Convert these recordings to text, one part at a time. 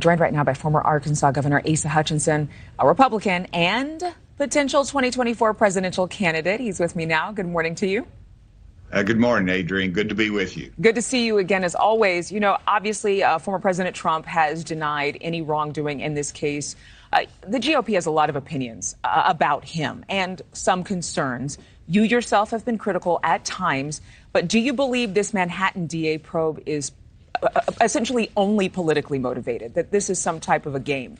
Joined right now by former Arkansas Governor Asa Hutchinson, a Republican and potential 2024 presidential candidate. He's with me now. Good morning to you. Good morning, Adrienne. Good to be with you. Good to see you again, as always. You know, obviously, former President Trump has denied any wrongdoing in this case. The GOP has a lot of opinions about him and some concerns. You yourself have been critical at times, but do you believe this Manhattan DA probe is essentially only politically motivated, that this is some type of a game?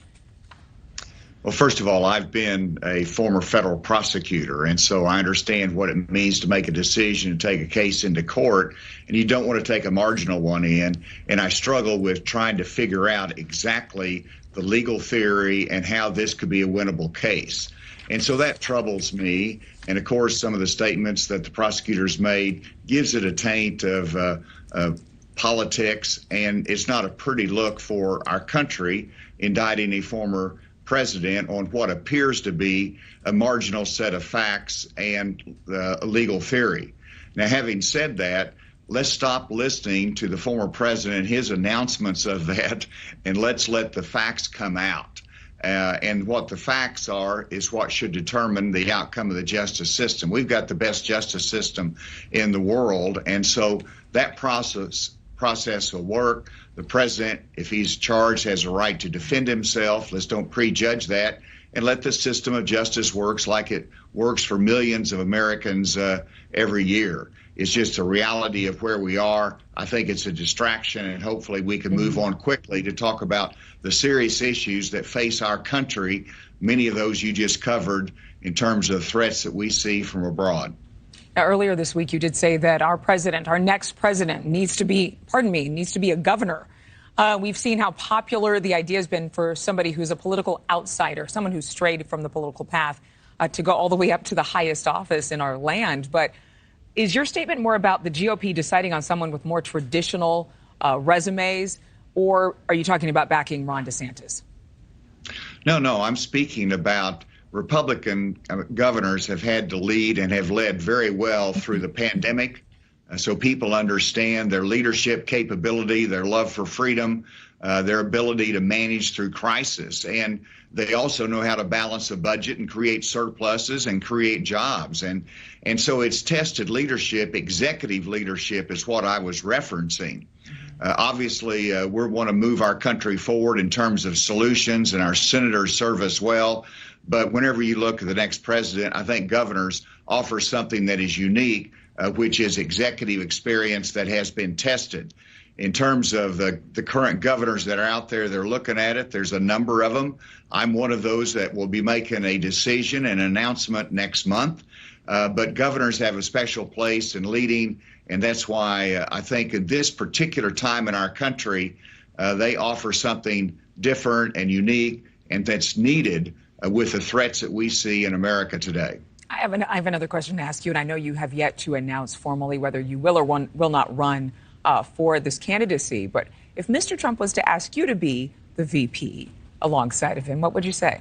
Well, first of all, I've been a former federal prosecutor, and so I understand what it means to make a decision to take a case into court, and you don't want to take a marginal one in. And I struggle with trying to figure out exactly the legal theory and how this could be a winnable case. And so that troubles me. And of course, some of the statements that the prosecutors made gives it a taint of politics, and it's not a pretty look for our country indicting a former president on what appears to be a marginal set of facts and legal theory. Now, having said that, let's stop listening to the former president, his announcements of that, and let's let the facts come out. And what the facts are is what should determine the outcome of the justice system. We've got the best justice system in the world, and so that process will work. The president, if he's charged, has a right to defend himself. Let's don't prejudge that, and let the system of justice works like it works for millions of Americans every year. It's just a reality of where we are. I think it's a distraction, and hopefully we can move on quickly to talk about the serious issues that face our country, many of those you just covered in terms of threats that we see from abroad. Now, earlier this week, you did say that our president, our next president, needs to be a governor. We've seen how popular the idea has been for somebody who's a political outsider, someone who's strayed from the political path, to go all the way up to the highest office in our land. But is your statement more about the GOP deciding on someone with more traditional resumes, or are you talking about backing Ron DeSantis? No, I'm speaking about Republican governors have had to lead and have led very well through the pandemic. So people understand their leadership capability, their love for freedom, their ability to manage through crisis. And they also know how to balance a budget and create surpluses and create jobs. And so it's tested leadership. Executive leadership is what I was referencing. Obviously, we want to move our country forward in terms of solutions, and our senators serve us well. But whenever you look at the next president, I think governors offer something that is unique, which is executive experience that has been tested. In terms of the current governors that are out there, they're looking at it. There's a number of them. I'm one of those that will be making a decision, an announcement next month. But governors have a special place in leading, and that's why I think at this particular time in our country, they offer something different and unique, and that's needed with the threats that we see in America today. I have another question to ask you, and I know you have yet to announce formally whether you will or will not run for this candidacy. But if Mr. Trump was to ask you to be the VP alongside of him, what would you say?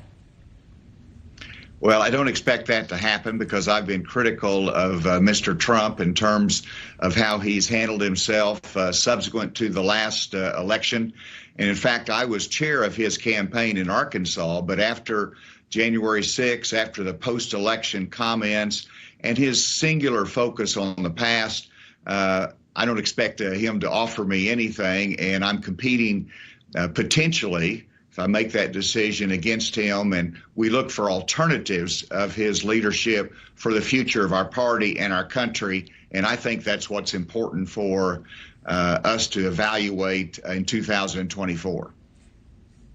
Well, I don't expect that to happen because I've been critical of Mr. Trump in terms of how he's handled himself subsequent to the last election. And in fact, I was chair of his campaign in Arkansas, but after January 6th, after the post-election comments and his singular focus on the past, I don't expect him to offer me anything, and I'm competing potentially, if I make that decision, against him, and we look for alternatives of his leadership for the future of our party and our country, and I think that's what's important for us to evaluate in 2024.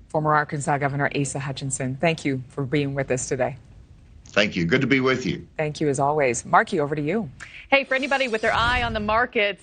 Former Arkansas Governor Asa Hutchinson, thank you for being with us today. Thank you. Good to be with you. Thank you as always. Marky, over to you. Hey, for anybody with their eye on the markets,